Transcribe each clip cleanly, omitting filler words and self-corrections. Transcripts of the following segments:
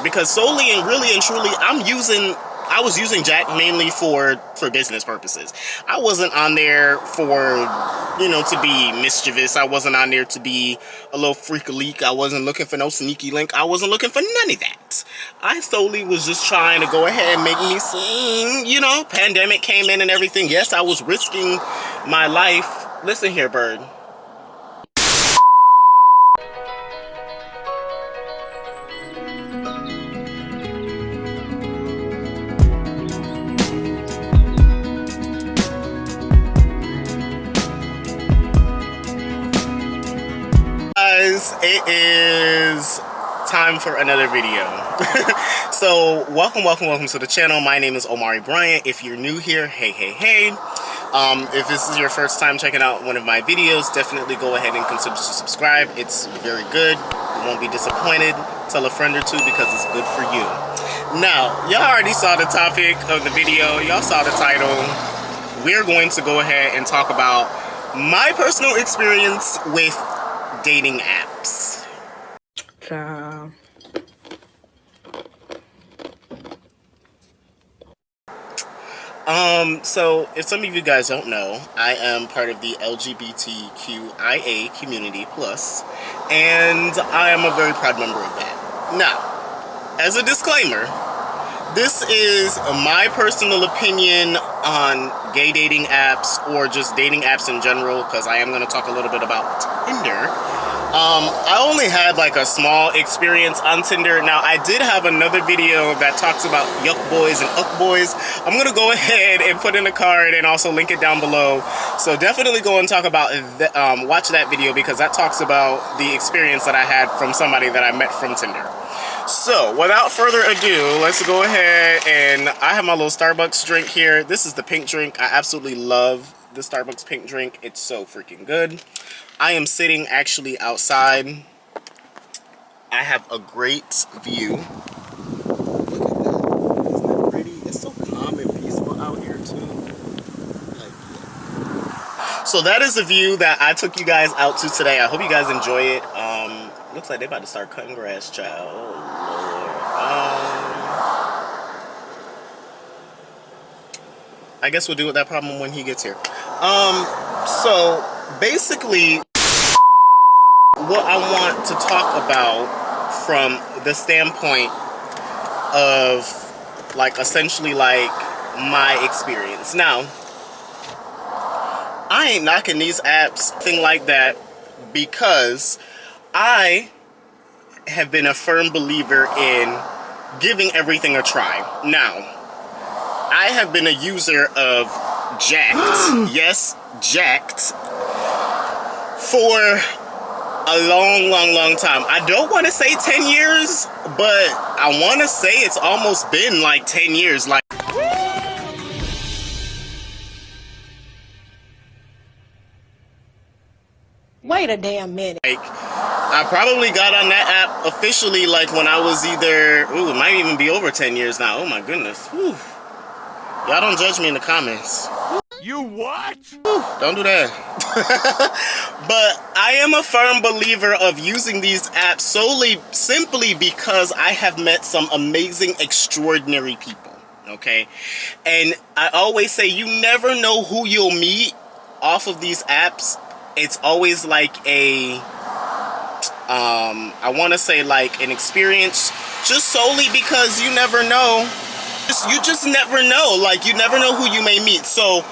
because solely and really and truly I was using Jack mainly for business purposes. I wasn't on there for, you know, to be mischievous. I wasn't on there to be a little freak leak. I wasn't looking for no sneaky link. I wasn't looking for none of that. I solely was just trying to go ahead and make me seem, you know, pandemic came in and everything. Yes, I was risking my life. Listen here, bird. Guys, it is time for another video. So welcome to the channel. My name is Omari Bryant. If you're new here, hey. If this is your first time checking out one of my videos, definitely go ahead and consider to subscribe. It's very good. You won't be disappointed. Tell a friend or two because it's good for you. Now, y'all already saw the topic of the video. Y'all saw the title. We're going to go ahead and talk about my personal experience with dating apps. So if some of you guys don't know, I am part of the LGBTQIA community plus, and I am a very proud member of that. Now, as a disclaimer, this is my personal opinion on gay dating apps or just dating apps in general, because I am going to talk a little bit about Tinder. I only had like a small experience on Tinder. Now, I did have another video that talks about yuck boys and uck boys. I'm going to go ahead and put in a card and also link it down below. So definitely go and talk about, watch that video, because that talks about the experience that I had from somebody that I met from Tinder. So, without further ado, let's go ahead, and I have my little Starbucks drink here. This is the pink drink. I absolutely love the Starbucks pink drink. It's so freaking good. I am sitting actually outside. I have a great view. Look at that. Isn't that pretty? It's so calm and peaceful out here, too. So that is the view that I took you guys out to today. I hope you guys enjoy it. Looks like they're about to start cutting grass, child. Oh, Lord. I guess we'll deal with that problem when he gets here. So basically, what I want to talk about from the standpoint of, like, essentially, like, my experience. Now, I ain't knocking these apps, thing like that, because I have been a firm believer in giving everything a try. Now, I have been a user of Jacked, yes, Jacked, for a long time. I don't want to say 10 years, but I want to say it's almost been like 10 years. Like, wait a damn minute. Like, I probably got on that app officially like when I was either, ooh, it might even be over 10 years now. Oh my goodness. Whew. Y'all don't judge me in the comments. You what? Whew, don't do that. But I am a firm believer of using these apps simply because I have met some amazing, extraordinary people. Okay? And I always say you never know who you'll meet off of these apps. It's always like a, I want to say like an experience, just solely because you never know. You just never know. Like, you never know who you may meet. So,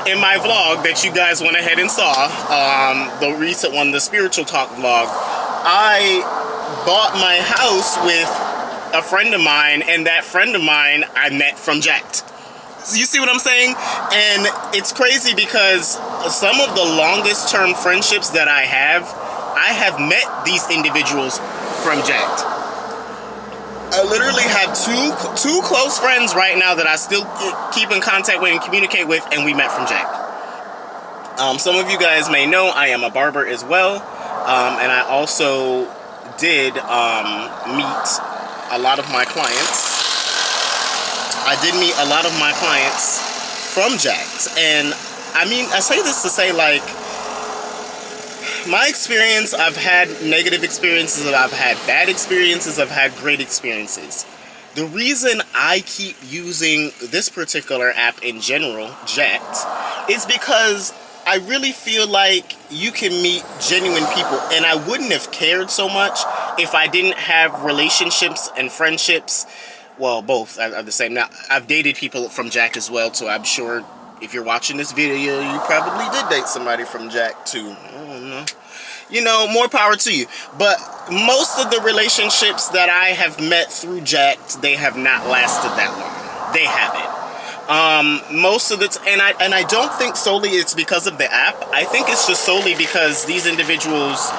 in my vlog that you guys went ahead and saw, the recent one, the spiritual talk vlog, I bought my house with a friend of mine, and that friend of mine I met from Jacked. You see what I'm saying? And it's crazy because some of the longest term friendships that I have met these individuals from Jacked. I literally have two close friends right now that I still keep in contact with and communicate with, and we met from Jacked. Some of you guys may know I am a barber as well, and I also did meet a lot of my clients. I did meet a lot of my clients from Jacked, and I mean, I say this to say, like, my experience, I've had negative experiences, I've had bad experiences, I've had great experiences. The reason I keep using this particular app in general, Jacked, is because I really feel like you can meet genuine people, and I wouldn't have cared so much if I didn't have relationships and friendships. Well, both are the same. Now, I've dated people from Jack as well, so I'm sure if you're watching this video, you probably did date somebody from Jack too. I don't know. You know, more power to you. But most of the relationships that I have met through Jack, they have not lasted that long. They haven't. Most of the and I don't think solely it's because of the app. I think it's just solely because these individuals,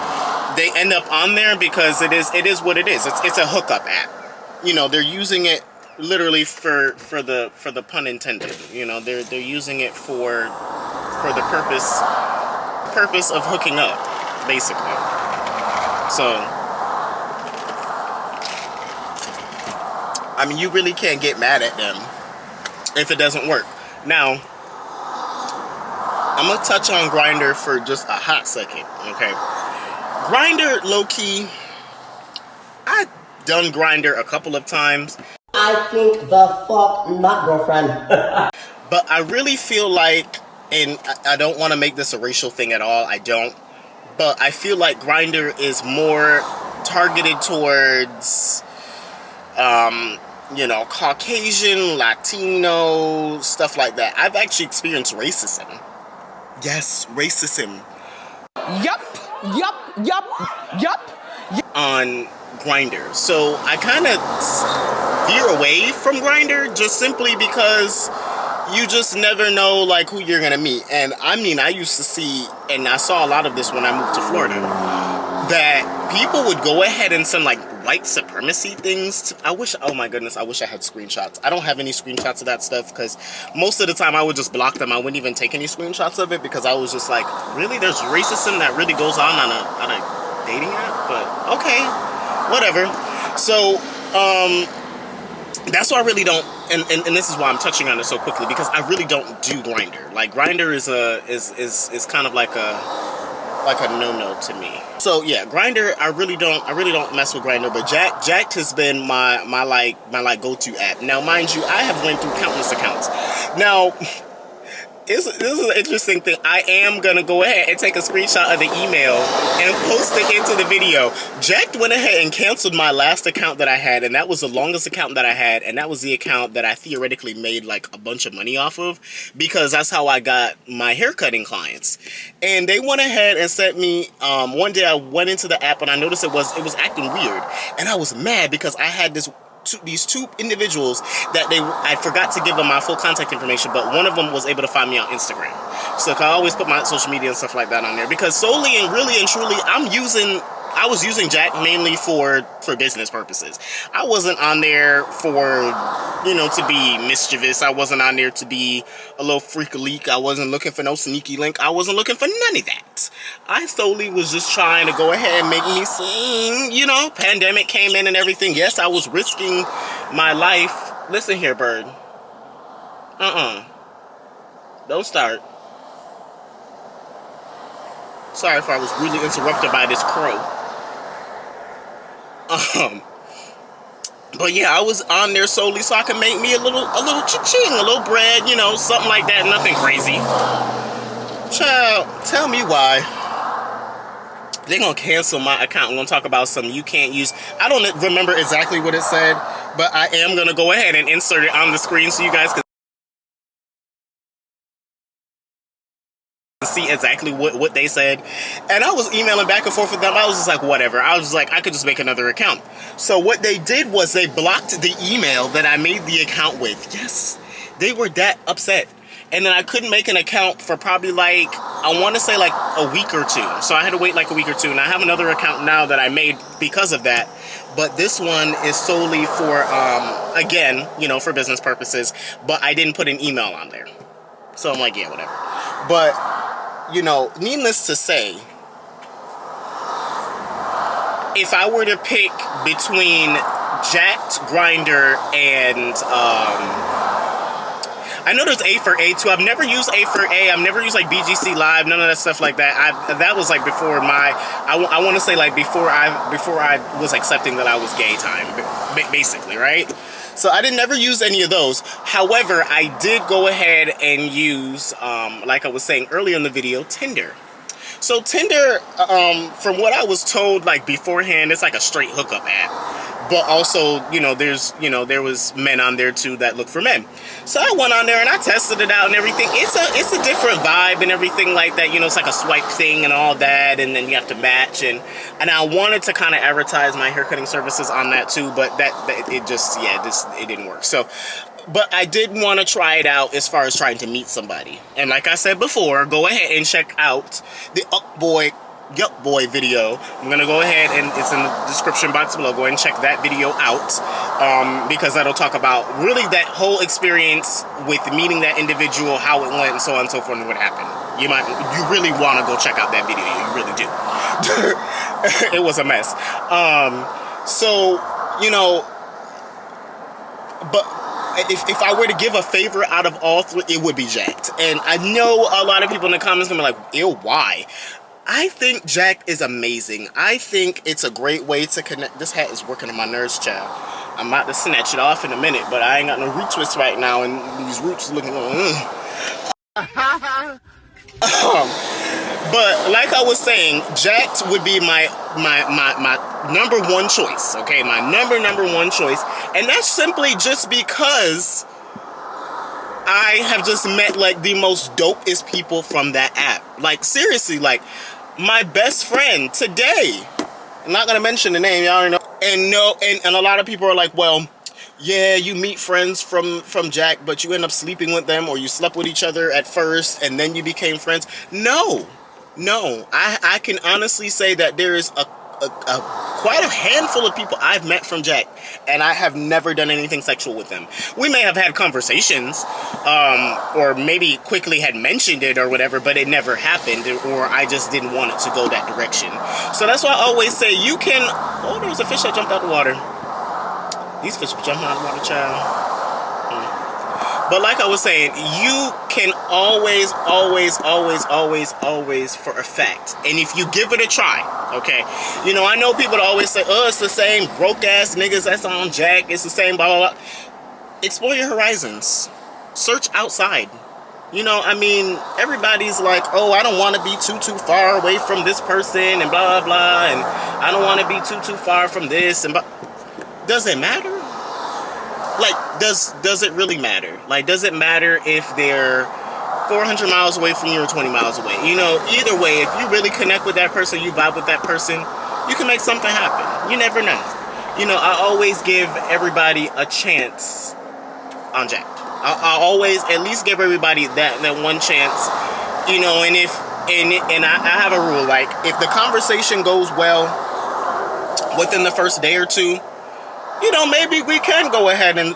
they end up on there because it is what it is. It's a hookup app. You know, they're using it literally for the pun intended. You know, they're using it for the purpose of hooking up, basically. So I mean, you really can't get mad at them if it doesn't work. Now, I'm gonna touch on Grindr for just a hot second, okay? Grindr, low-key, I've done Grindr a couple of times. I think the fuck not, girlfriend. But I really feel like, and I don't want to make this a racial thing at all, I don't, but I feel like Grindr is more targeted towards, you know, Caucasian, Latino, stuff like that. I've actually experienced racism. Yes, racism. Yup. On Grindr. So I kind of veer away from Grindr just simply because you just never know like who you're gonna meet. And I mean, I used to see, and I saw a lot of this when I moved to Florida, that people would go ahead and send like white supremacy things to, oh my goodness, I wish I had screenshots. I don't have any screenshots of that stuff because most of the time I would just block them. I wouldn't even take any screenshots of it because I was just like, really, there's racism that really goes on a dating app? But okay, whatever. So that's why I really don't, and this is why I'm touching on it so quickly, because I really don't do Grindr. Like Grindr is kind of like a no-no to me. So yeah, Grindr, I really don't mess with Grindr, but Jacked has been my go-to app. Now, mind you, I have went through countless accounts. Now, this is an interesting thing. I am gonna go ahead and take a screenshot of the email and post it into the video. Jack went ahead and canceled my last account that I had, and that was the longest account that I had, and that was the account that I theoretically made like a bunch of money off of, because that's how I got my haircutting clients. And they went ahead and sent me, one day I went into the app and I noticed it was acting weird, and I was mad because I had these two individuals that I forgot to give them my full contact information, but one of them was able to find me on Instagram. So I always put my social media and stuff like that on there, because solely and really and truly I was using Jack mainly for business purposes. I wasn't on there for, you know, to be mischievous. I wasn't on there to be a little freak-a-leak. I wasn't looking for no sneaky link. I wasn't looking for none of that. I solely was just trying to go ahead and make me seem, you know, pandemic came in and everything. Yes, I was risking my life. Listen here, bird. Don't start. Sorry if I was really interrupted by this crow. But yeah, I was on there solely so I could make me a little cha-ching, a little bread, you know, something like that, nothing crazy. Child, tell me why they're gonna cancel my account. I'm gonna talk about some you can't use. I don't remember exactly what it said, but I am gonna go ahead and insert it on the screen so you guys can see exactly what they said. And I was emailing back and forth with them. I was just like, whatever. I was like, I could just make another account. So what they did was they blocked the email that I made the account with. Yes, they were that upset. And then I couldn't make an account for probably like, I want to say like a week or two. So I had to wait like a week or two. And I have another account now that I made because of that. But this one is solely for, again, you know, for business purposes. But I didn't put an email on there. So I'm like, yeah, whatever. But, you know, needless to say, if I were to pick between Jacked, Grindr, and I know there's A4A too. I've never used A4A. I've never used like BGC Live, none of that stuff like that. That was like before my, I want to say like before I was accepting that I was gay time, basically, right? So I never use any of those. However, I did go ahead and use, like I was saying earlier in the video, Tinder. So Tinder, from what I was told like beforehand, it's like a straight hookup app. But also, there was men on there too that look for men. So I went on there and I tested it out and everything. It's a different vibe and everything like that. It's like a swipe thing and all that, and then you have to match. And I wanted to kind of advertise my haircutting services on that too, but it didn't work. So, but I did want to try it out as far as trying to meet somebody. And like I said before, go ahead and check out the Yup Boy video. I'm gonna go ahead and it's in the description box below. Go ahead and check that video out, because that'll talk about really that whole experience with meeting that individual, how it was, and so on and so forth, and what happened. You really want to go check out that video. You really do. It was a mess. But if I were to give a favorite out of all three, it would be Jacked. And I know a lot of people in the comments gonna be like, ew, why? I think Jacked is amazing. I think it's a great way to connect. This hat is working on my nerves, child. I'm about to snatch it off in a minute, but I ain't got no root twists right now, and these roots looking But like I was saying, Jacked would be my number one choice. Okay, my number one choice, and that's simply just because I have just met like the most dopest people from that app. Like seriously, like my best friend today. I'm not gonna mention the name, y'all already know. And a lot of people are like, well, yeah, you meet friends from Jack, but you end up sleeping with them, or you slept with each other at first and then you became friends. No, I can honestly say that there is quite a handful of people I've met from Jack, and I have never done anything sexual with them. We may have had conversations, or maybe quickly had mentioned it or whatever, but it never happened, or I just didn't want it to go that direction. So that's why I always say you can. Oh, there was a fish that jumped out of the water. These fish jump out of the water, child. But like I was saying, you can always for a fact. And if you give it a try, okay? I know people always say, oh, it's the same broke ass niggas that's on Jack. It's the same blah, blah, blah. Explore your horizons. Search outside. Everybody's like, oh, I don't want to be too far away from this person and blah, blah, blah. And I don't want to be too far from this. And does it matter? Like, does it really matter? Like, does it matter if they're 400 miles away from you or 20 miles away? Either way, if you really connect with that person, you vibe with that person, you can make something happen. You never know. I always give everybody a chance on Jack. I always at least give everybody that one chance. And I have a rule, like, if the conversation goes well within the first day or two, maybe we can go ahead and,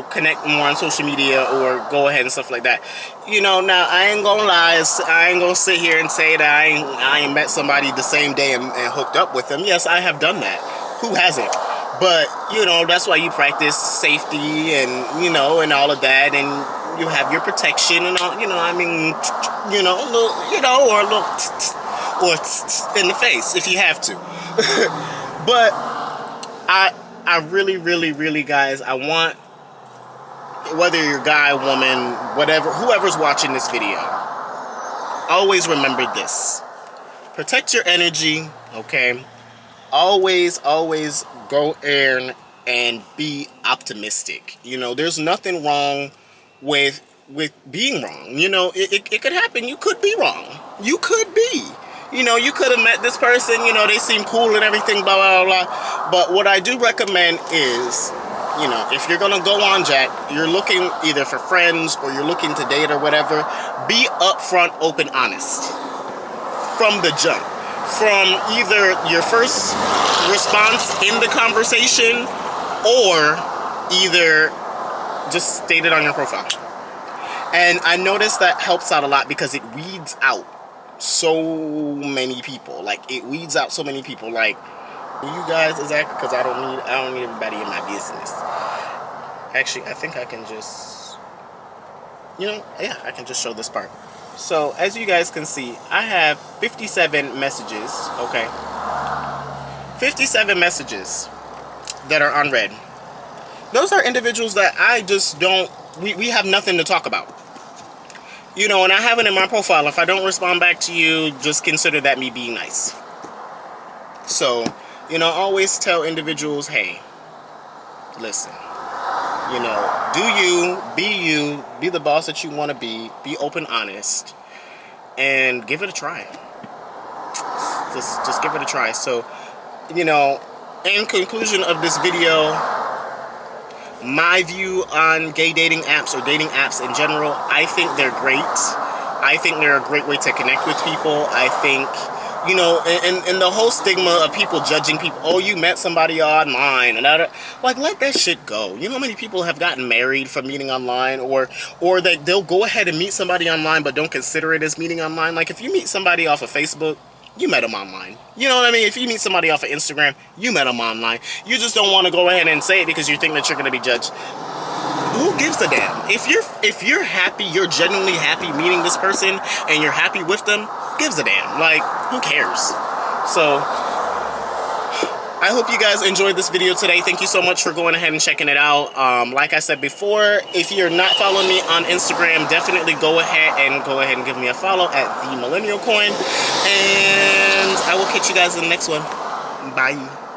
connect more on social media or go ahead and stuff like that. Now I ain't gonna lie, I ain't gonna sit here and say that I ain't met somebody the same day and hooked up with them. Yes, I have done that. Who hasn't? But, that's why you practice safety and, and all of that, and you have your protection and all, or a little, or in the face if you have to. But I really, guys, I want, whether you're guy, woman, whatever, whoever's watching this video, always remember this. Protect your energy, okay? Always go in and be optimistic. There's nothing wrong with being wrong. It could happen. You could be wrong. You could be. You could have met this person, they seem cool and everything, blah, blah, blah. But what I do recommend is, if you're going to go on Jack, you're looking either for friends or you're looking to date or whatever, be upfront, open, honest. From the jump. From either your first response in the conversation or either just state it on your profile. And I noticed that helps out a lot because it weeds out so many people. Like, it weeds out so many people. Like, you guys, exactly, because I don't need everybody in my business. Actually, I think I can just You know, yeah, I can just show this part. So, as you guys can see, I have 57 messages, okay? 57 messages that are unread. Those are individuals that I just don't, we have nothing to talk about. You know, and I have it in my profile. If I don't respond back to you, just consider that me being nice. So, you know, always tell individuals, hey, listen, you know, be the boss that you want to be open, honest, and give it a try. Just give it a try. So, you know, in conclusion of this video, my view on gay dating apps or dating apps in general, I think they're great. I think they're a great way to connect with people. I think, you know, and the whole stigma of people judging people, oh, you met somebody online, and like, let that shit go. You know how many people have gotten married from meeting online, or they'll go ahead and meet somebody online but don't consider it as meeting online? Like, if you meet somebody off of Facebook, you met them online. You know what I mean? If you meet somebody off of Instagram, you met them online. You just don't want to go ahead and say it because you think that you're going to be judged. Who gives a damn? If you're happy, you're genuinely happy meeting this person and you're happy with them, gives a damn. Like, who cares? So, I hope you guys enjoyed this video today. Thank you so much for going ahead and checking it out. Like I said before, if you're not following me on Instagram, definitely go ahead and give me a follow at TheeMillenialCoin. And I will catch you guys in the next one. Bye.